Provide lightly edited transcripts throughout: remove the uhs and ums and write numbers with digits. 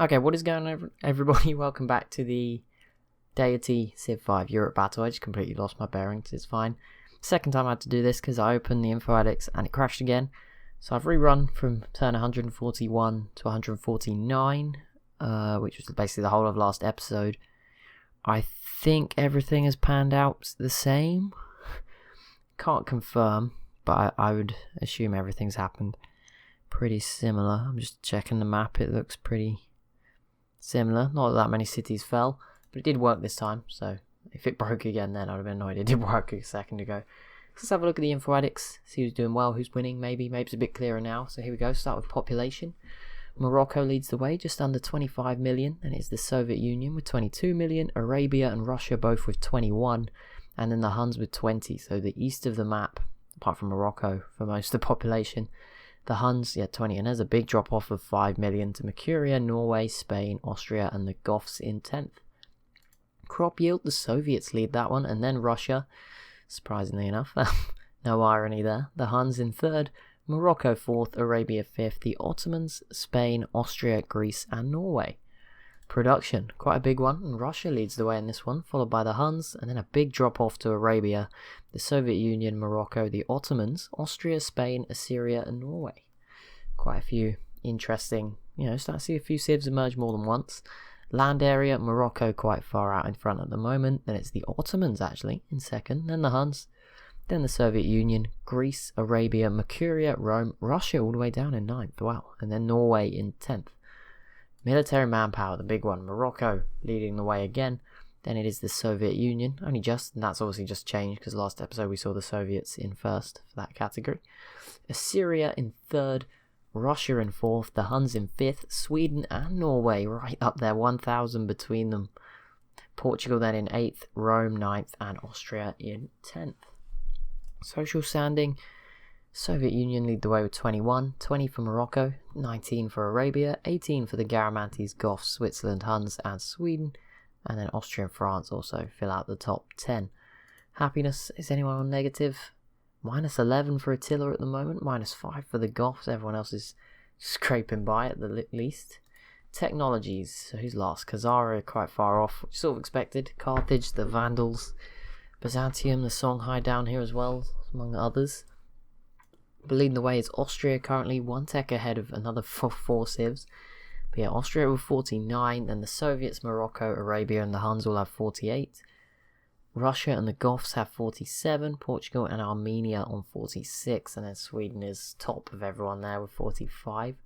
Okay, what is going on, everybody? Welcome back to the Deity Civ 5 Europe battle. I just completely lost my bearings, it's fine. Second time I had to do this because I opened the Informatics and it crashed again. So I've rerun from turn 141 to 149, which was basically the whole of last episode. I think everything has panned out the same. Can't confirm, but I would assume everything's happened pretty similar. I'm just checking the map, it looks pretty similar. Not that many cities fell, but it did work this time, so if it broke again then I'd have been annoyed. It did work a second ago. Let's have a look at the Informatics, see who's doing well, who's winning. Maybe it's a bit clearer now. So here we go, start with population. Morocco leads the way, just under 25 million, and it's the Soviet Union with 22 million, Arabia and Russia both with 21, and then the Huns with 20. So the east of the map, apart from Morocco for most of the population, the Huns, 20, and there's a big drop off of 5 million to Mercuria, Norway, Spain, Austria, and the Goths in 10th. Crop yield, the Soviets lead that one, and then Russia, surprisingly enough. No irony there. The Huns in 3rd, Morocco 4th, Arabia 5th, the Ottomans, Spain, Austria, Greece, and Norway. Production, quite a big one, and Russia leads the way in this one, followed by the Huns, and then a big drop off to Arabia, the Soviet Union, Morocco, the Ottomans, Austria, Spain, Assyria, and Norway. Quite a few interesting, starting to see a few civs emerge more than once. Land area, Morocco quite far out in front at the moment, then it's the Ottomans actually in 2nd, then the Huns, then the Soviet Union, Greece, Arabia, Mercuria, Rome, Russia all the way down in 9th, wow, and then Norway in 10th. Military manpower, the big one, Morocco leading the way again, then it is the Soviet Union, only just, and that's obviously just changed because last episode we saw the Soviets in 1st for that category. Assyria in 3rd, Russia in 4th, the Huns in 5th, Sweden and Norway right up there, 1,000 between them. Portugal then in 8th, Rome 9th, and Austria in 10th. Social standing, Soviet Union lead the way with 21, 20 for Morocco, 19 for Arabia, 18 for the Garamantes, Goths, Switzerland, Huns, and Sweden, and then Austria and France also fill out the top 10. Happiness, is anyone on negative? Minus 11 for Attila at the moment, minus 5 for the Goths, everyone else is scraping by at the least. Technologies, so who's last? Khazara quite far off, which sort of expected. Carthage, the Vandals, Byzantium, the Songhai down here as well, among others. But leading the way is Austria, currently one tech ahead of another four civs. But Austria with 49, then the Soviets, Morocco, Arabia, and the Huns all have 48. Russia and the Goths have 47, Portugal and Armenia on 46, and then Sweden is top of everyone there with 45.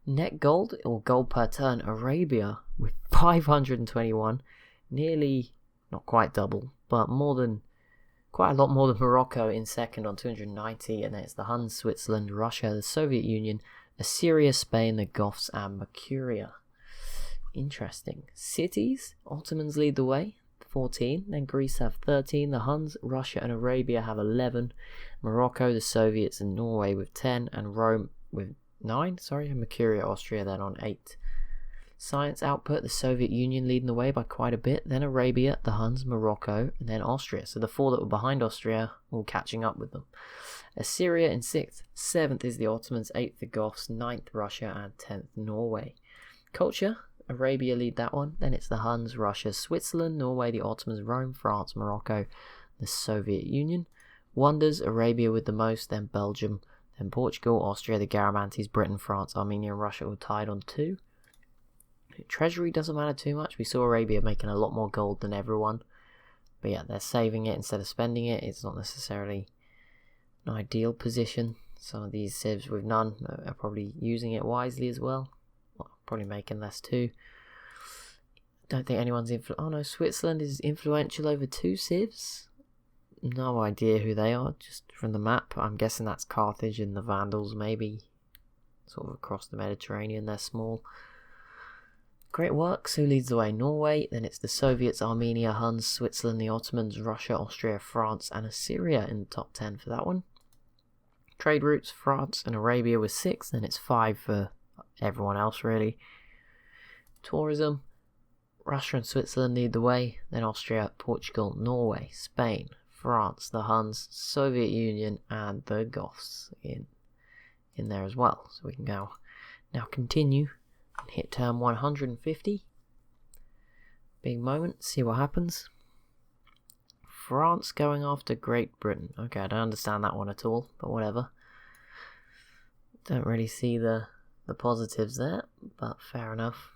Net gold, or gold per turn, Arabia with 521, nearly, not quite double, but quite a lot more than Morocco in 2nd on 290, and then it's the Huns, Switzerland, Russia, the Soviet Union, Assyria, Spain, the Goths, and Mercuria. Interesting. Cities, Ottomans lead the way, 14, then Greece have 13, the Huns, Russia, and Arabia have 11, Morocco, the Soviets, and Norway with 10, and Rome with 9, and Mercuria, Austria then on 8. Science output, the Soviet Union leading the way by quite a bit, then Arabia, the Huns, Morocco, and then Austria. So the 4 that were behind Austria, all catching up with them. Assyria in 6th, 7th is the Ottomans, 8th the Goths, 9th Russia, and 10th Norway. Culture, Arabia lead that one, then it's the Huns, Russia, Switzerland, Norway, the Ottomans, Rome, France, Morocco, the Soviet Union. Wonders, Arabia with the most, then Belgium, then Portugal, Austria, the Garamantes, Britain, France, Armenia, and Russia all tied on 2. Treasury doesn't matter too much. We saw Arabia making a lot more gold than everyone. But they're saving it instead of spending it. It's not necessarily an ideal position. Some of these civs with none are probably using it wisely as well. Probably making less too. Don't think anyone's Switzerland is influential over 2 civs. No idea who they are, just from the map. I'm guessing that's Carthage and the Vandals, maybe. Sort of across the Mediterranean, they're small. Great works, who leads the way? Norway, then it's the Soviets, Armenia, Huns, Switzerland, the Ottomans, Russia, Austria, France, and Assyria in the top 10 for that one. Trade routes, France and Arabia with 6, then it's 5 for everyone else really. Tourism, Russia and Switzerland lead the way, then Austria, Portugal, Norway, Spain, France, the Huns, Soviet Union, and the Goths in there as well. So we can go now continue Hit term 150. Big moment, see what happens. France going after Great Britain. Okay, I don't understand that one at all, but whatever. Don't really see the positives there, but fair enough.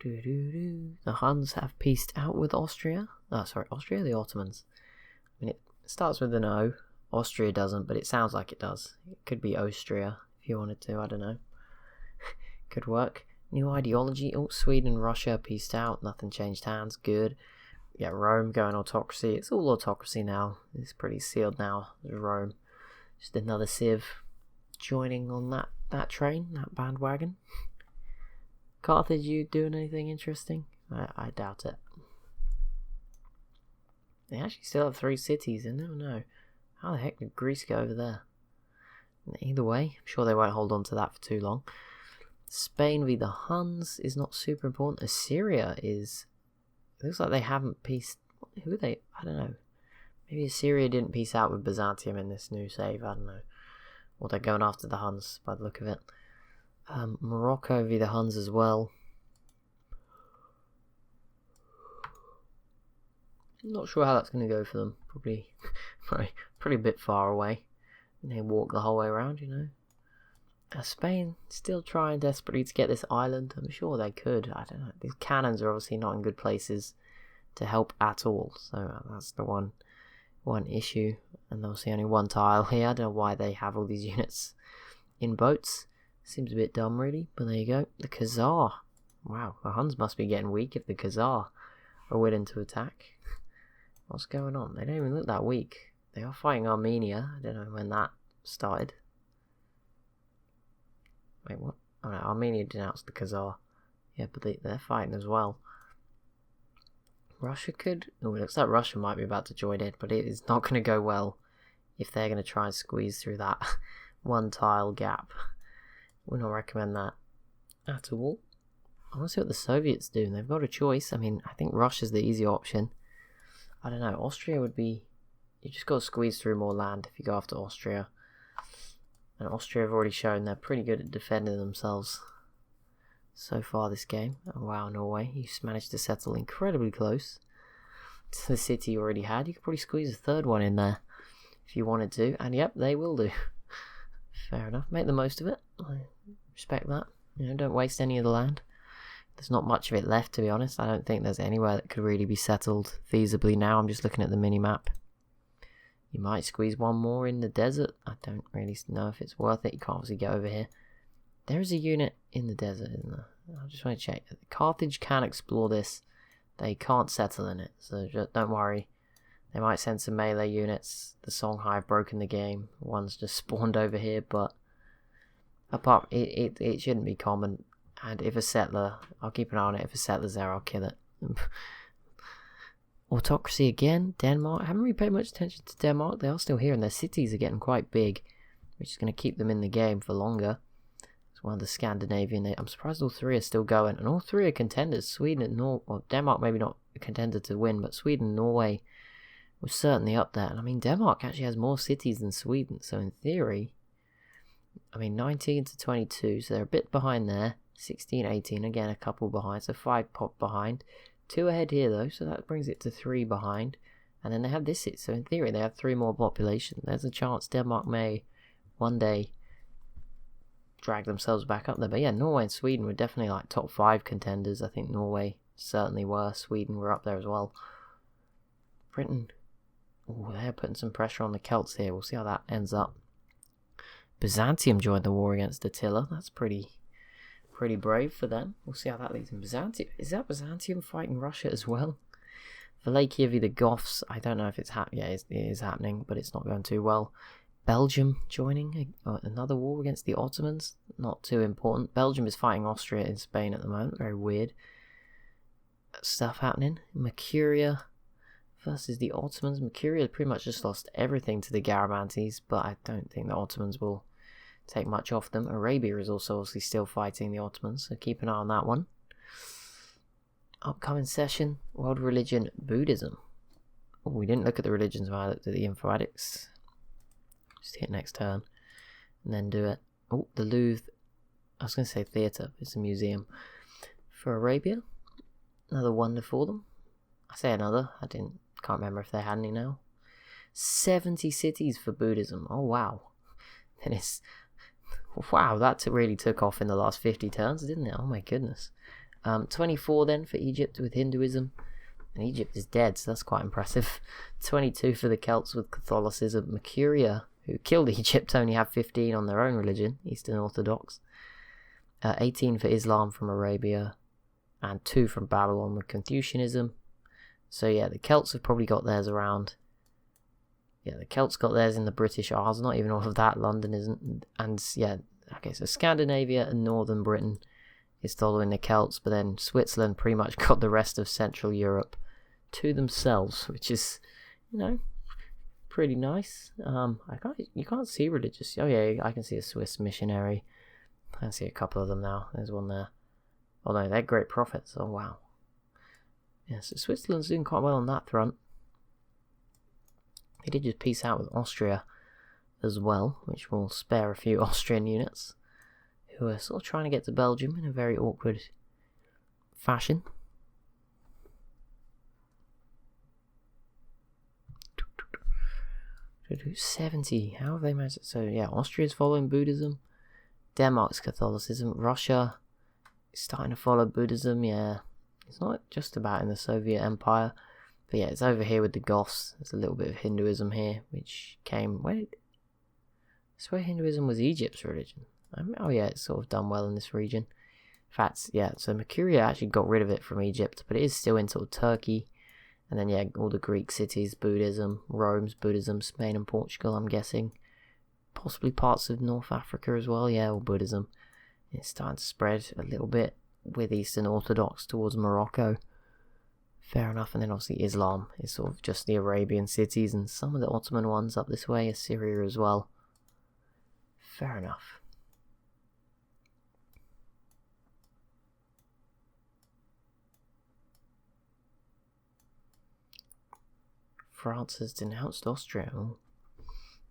The Huns have peaced out with Austria. Oh, sorry, Austria, the Ottomans. I mean, it starts with an O. Austria doesn't, but it sounds like it does. It could be Austria if you wanted to, I don't know. Could work. New ideology. Oh, Sweden and Russia peaced out. Nothing changed hands. Good. Yeah, Rome going autocracy. It's all autocracy now. It's pretty sealed now. Rome. Just another civ joining on that train, that bandwagon. Carthage, you doing anything interesting? I doubt it. They actually still have 3 cities. I never know. How the heck did Greece go over there? Either way, I'm sure they won't hold on to that for too long. Spain v the Huns is not super important. Assyria is... It looks like they haven't peaced... Who are they? I don't know. Maybe Assyria didn't peace out with Byzantium in this new save. I don't know. Or they're going after the Huns by the look of it. Morocco v the Huns as well. I'm not sure how that's going to go for them. Probably a bit far away. And they walk the whole way around, you know. Spain still trying desperately to get this island. I'm sure they could. I don't know. These cannons are obviously not in good places to help at all. So that's the one issue. And obviously only one tile here. I don't know why they have all these units in boats. Seems a bit dumb really, but there you go. The Khazar. Wow, the Huns must be getting weak if the Khazar are willing to attack. What's going on? They don't even look that weak. They are fighting Armenia. I don't know when that started. Wait, what? Oh no, Armenia denounced the Khazar. Yeah, but they're fighting as well. Russia could... Oh, it looks like Russia might be about to join it, but it is not going to go well if they're going to try and squeeze through that one tile gap. Would not recommend that at all. I want to see what the Soviets do. They've got a choice. I mean, I think Russia's the easy option. I don't know. Austria would be... You just got to squeeze through more land if you go after Austria. And Austria have already shown they're pretty good at defending themselves so far this game. Oh wow, Norway. You just managed to settle incredibly close to the city you already had. You could probably squeeze a third one in there if you wanted to. And yep, they will do. Fair enough. Make the most of it. I respect that. You know, don't waste any of the land. There's not much of it left, to be honest. I don't think there's anywhere that could really be settled feasibly now. I'm just looking at the mini-map. You might squeeze one more in the desert. I don't really know if it's worth it. You can't obviously get over here. There is a unit in the desert, isn't there? I just want to check. Carthage can explore this. They can't settle in it, so just don't worry. They might send some melee units. The Songhai have broken the game. One's just spawned over here, but apart, it shouldn't be common. And if a settler, I'll keep an eye on it. If a settler's there, I'll kill it. Autocracy again. Denmark. I haven't really paid much attention to Denmark. They are still here, and their cities are getting quite big, which is going to keep them in the game for longer. It's one of the Scandinavian. I'm surprised all 3 are still going, and all 3 are contenders. Sweden and Norway. Well, Denmark maybe not a contender to win, but Sweden and Norway was certainly up there. And I mean, Denmark actually has more cities than Sweden, so in theory, I mean, 19 to 22, so they're a bit behind there. 16, 18, again a couple behind, so 5 pop behind. 2 ahead here though, so that brings it to 3 behind. And then they have this, so in theory they have 3 more population. There's a chance Denmark may one day drag themselves back up there. But yeah, Norway and Sweden were definitely like top 5 contenders. I think Norway certainly were. Sweden were up there as well. Britain, oh, they're putting some pressure on the Celts here. We'll see how that ends up. Byzantium joined the war against Attila. That's pretty brave for them. We'll see how that leads in. Byzantium. Is that Byzantium fighting Russia as well? Wallachia v the Goths. I don't know if it's happening. Yeah, it is happening, but it's not going too well. Belgium joining another war against the Ottomans. Not too important. Belgium is fighting Austria in Spain at the moment. Very weird stuff happening. Mercuria versus the Ottomans. Mercuria pretty much just lost everything to the Garamantes, but I don't think the Ottomans will take much off them. Arabia is also obviously still fighting the Ottomans, so keep an eye on that one. Upcoming session, world religion, Buddhism. Oh, we didn't look at the religions when I looked at the Informatics. Just hit next turn and then do it. Oh, the Louvre. I was going to say theatre. It's a museum. For Arabia. Another wonder for them. I say another. Can't remember if they had any now. 70 cities for Buddhism. Oh, wow. Then it's... Wow, that really took off in the last 50 turns, didn't it? Oh, my goodness. 24 then for Egypt with Hinduism. And Egypt is dead, so that's quite impressive. 22 for the Celts with Catholicism. Mercuria, who killed Egypt, only have 15 on their own religion, Eastern Orthodox. 18 for Islam from Arabia. And 2 from Babylon with Confucianism. So yeah, the Celts have probably got theirs around. Yeah, the Celts got theirs in the British Isles, not even all of that. London isn't. And yeah, okay, so Scandinavia and Northern Britain is following the Celts, but then Switzerland pretty much got the rest of Central Europe to themselves, which is, you know, pretty nice. You can't see religious. Oh yeah, I can see a Swiss missionary. I can see a couple of them now. There's one there. Oh no, they're great prophets. Oh wow. Yeah, so Switzerland's doing quite well on that front. They did just peace out with Austria as well, which will spare a few Austrian units who are sort of trying to get to Belgium in a very awkward fashion. To 70. How have they managed it? So yeah, Austria's following Buddhism. Denmark's Catholicism. Russia is starting to follow Buddhism. Yeah, it's not just about in the Soviet Empire. But yeah, it's over here with the Goths. There's a little bit of Hinduism here, which came... I swear Hinduism was Egypt's religion. Oh yeah, it's sort of done well in this region. In fact, yeah, so Mercuria actually got rid of it from Egypt, but it is still in sort of Turkey. And then, yeah, all the Greek cities, Buddhism, Rome's Buddhism, Spain and Portugal, I'm guessing. Possibly parts of North Africa as well, yeah, all Buddhism. It's starting to spread a little bit with Eastern Orthodox towards Morocco. Fair enough, and then obviously Islam is sort of just the Arabian cities and some of the Ottoman ones up this way, Assyria as well. Fair enough. France has denounced Austria. Oh,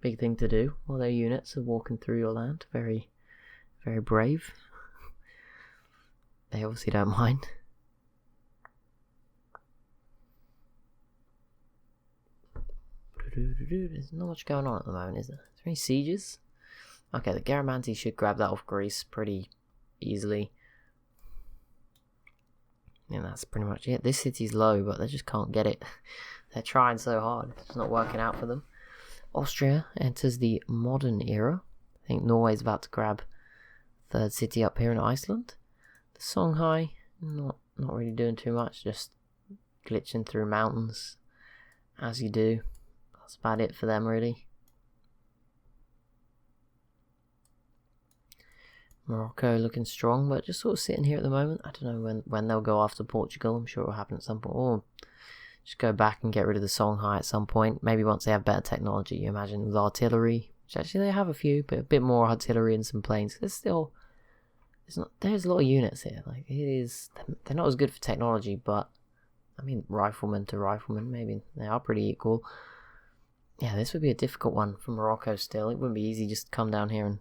big thing to do. All their units are walking through your land. Very, very brave. They obviously don't mind. There's not much going on at the moment, is there? Is there any sieges? Okay, the Garamanti should grab that off Greece pretty easily. And that's pretty much it. This city's low, but they just can't get it. They're trying so hard. It's not working out for them. Austria enters the modern era. I think Norway's about to grab third city up here in Iceland. The Songhai, not really doing too much, just glitching through mountains as you do. That's about it for them, really. Morocco looking strong, but just sort of sitting here at the moment. I don't know when they'll go after Portugal. I'm sure it will happen at some point. Or just go back and get rid of the Songhai at some point. Maybe once they have better technology, you imagine, with artillery. Which actually they have a few, but a bit more artillery and some planes. There's a lot of units here. Like, they're not as good for technology, but I mean, rifleman to rifleman, maybe they are pretty equal. Yeah, this would be a difficult one for Morocco still. It wouldn't be easy just to come down here and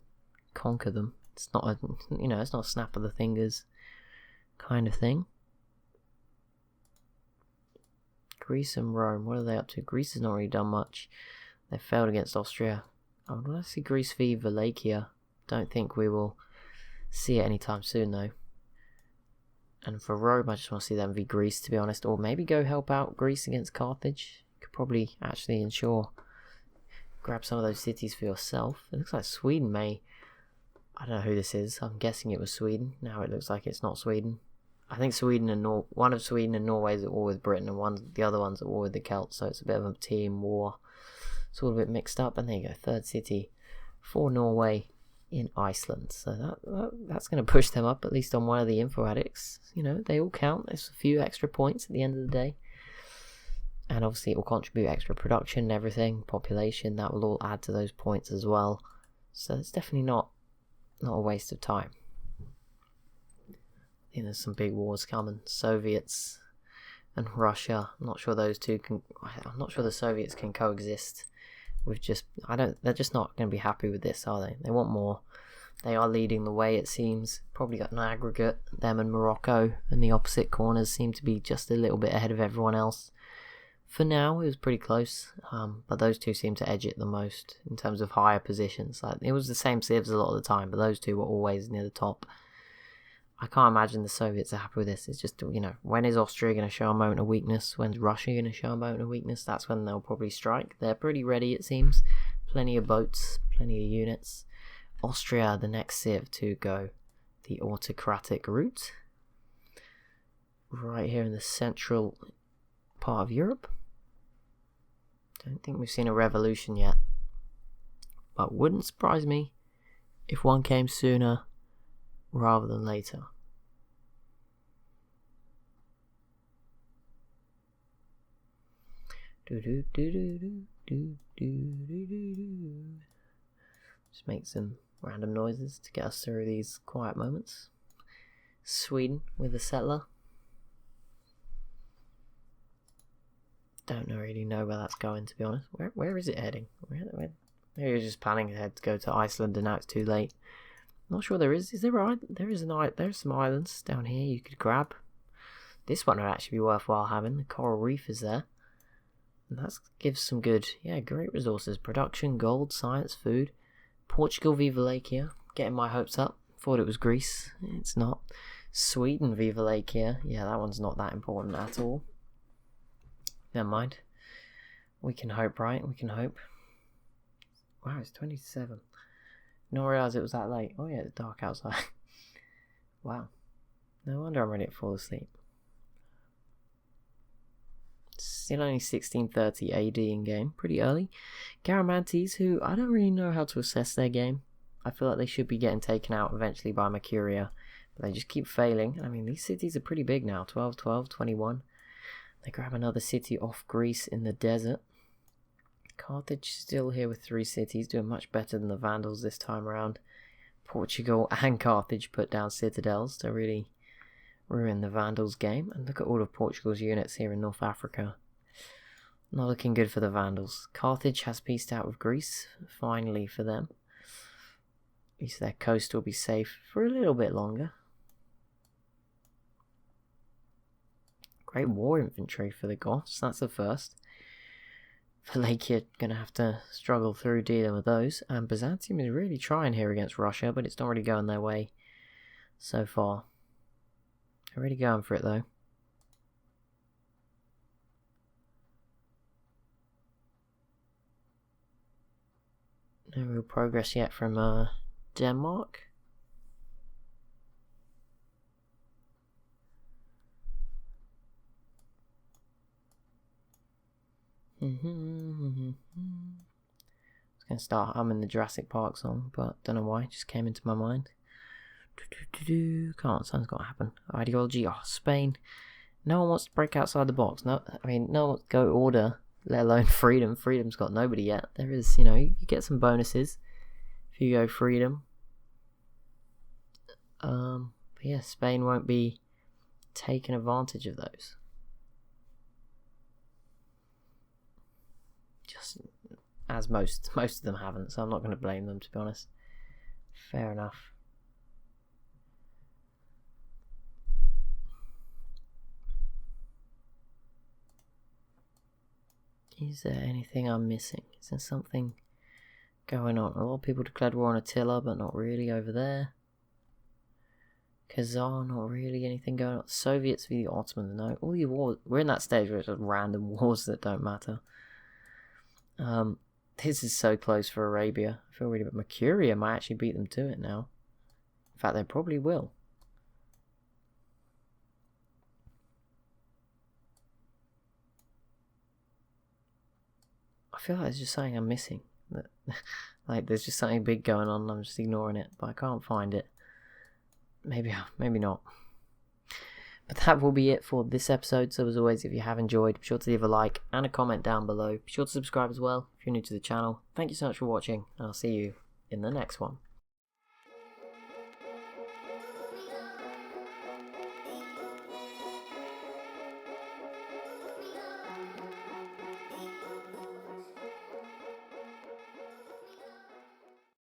conquer them. It's not it's not a snap of the fingers kind of thing. Greece and Rome, what are they up to? Greece has not really done much. They failed against Austria. Oh, let's see Greece v Wallachia. Don't think we will see it anytime soon though. And for Rome, I just want to see them v Greece, to be honest. Or maybe go help out Greece against Carthage. You could probably actually ensure grab some of those cities for yourself. It looks like Sweden may... I don't know who this is. I'm guessing it was Sweden. Now it looks like it's not Sweden. I think one of Sweden and Norway is at war with Britain, and the other one's at war with the Celts. So it's a bit of a team war. It's all a bit mixed up. And there you go, third city for Norway in Iceland. So that's going to push them up, at least on one of the Informatics. You know, they all count. There's a few extra points at the end of the day. And obviously it will contribute extra production and everything, population. That will all add to those points as well. So it's definitely not a waste of time. I think there's some big wars coming. Soviets and Russia. I'm not sure the Soviets can coexist with just, they're just not going to be happy with this, are they? They want more. They are leading the way, it seems. Probably got an aggregate. Them and Morocco and the opposite corners seem to be just a little bit ahead of everyone else. For now, it was pretty close, but those two seem to edge it the most in terms of higher positions. Like, it was the same civs a lot of the time, but those two were always near the top. I can't imagine the Soviets are happy with this. It's just, when is Austria going to show a moment of weakness? When's Russia going to show a moment of weakness? That's when they'll probably strike. They're pretty ready, it seems. Plenty of boats, plenty of units. Austria, the next civ to go the autocratic route. Right here in the central part of Europe. Don't think we've seen a revolution yet, but wouldn't surprise me if one came sooner rather than later. Just make some random noises to get us through these quiet moments. Sweden with a settler. Don't really know where that's going, to be honest. Where is it heading? Maybe it's just planning ahead to go to Iceland, and now it's too late. Not sure there is. Is there right? There's some islands down here you could grab. This one would actually be worthwhile having. The coral reef is there, and that gives some good, great resources: production, gold, science, food. Portugal, Viva Lakia. Getting my hopes up. Thought it was Greece. It's not. Sweden, Viva Lakia. Yeah, that one's not that important at all. Never mind. We can hope, right? We can hope. Wow, it's 27. Not realise it was that late. Oh yeah, it's dark outside. Wow. No wonder I'm ready to fall asleep. Still only 1630 AD in game. Pretty early. Garamantes, who I don't really know how to assess their game. I feel like they should be getting taken out eventually by Mercuria. But they just keep failing. I mean, these cities are pretty big now. 12, 12, 21. They grab another city off Greece in the desert. Carthage still here with 3 cities, doing much better than the Vandals this time around. Portugal and Carthage put down citadels to really ruin the Vandals' game. And look at all of Portugal's units here in North Africa. Not looking good for the Vandals. Carthage has peaced out with Greece, finally for them. At least their coast will be safe for a little bit longer. Great war infantry for the Goths, that's the first. Wallachia going to have to struggle through dealing with those. And Byzantium is really trying here against Russia, but it's not really going their way so far. They're really going for it though. No real progress yet from Denmark. I was going to start humming the Jurassic Park song, but don't know why, it just came into my mind. Come on, something's got to happen. Ideology, Spain. No one wants to break outside the box. No one wants to go order, let alone freedom. Freedom's got nobody yet. There is, you get some bonuses if you go freedom. But yeah, Spain won't be taking advantage of those. Just as most of them haven't, so I'm not going to blame them, to be honest. Fair enough. Is there anything I'm missing? Is there something going on? A lot of people declared war on Attila, but not really over there. Khazar, not really anything going on. Soviets v the Ottomans, no. All the wars, we're in that stage where it's just random wars that don't matter. This is so close for Arabia. I feel really bad. Mercuria might actually beat them to it now. In fact, they probably will. I feel like there's just something I'm missing. Like, there's just something big going on and I'm just ignoring it, but I can't find it. Maybe not. But that will be it for this episode. So as always, if you have enjoyed, be sure to leave a like and a comment down below. Be sure to subscribe as well if you're new to the channel. Thank you so much for watching, and I'll see you in the next one.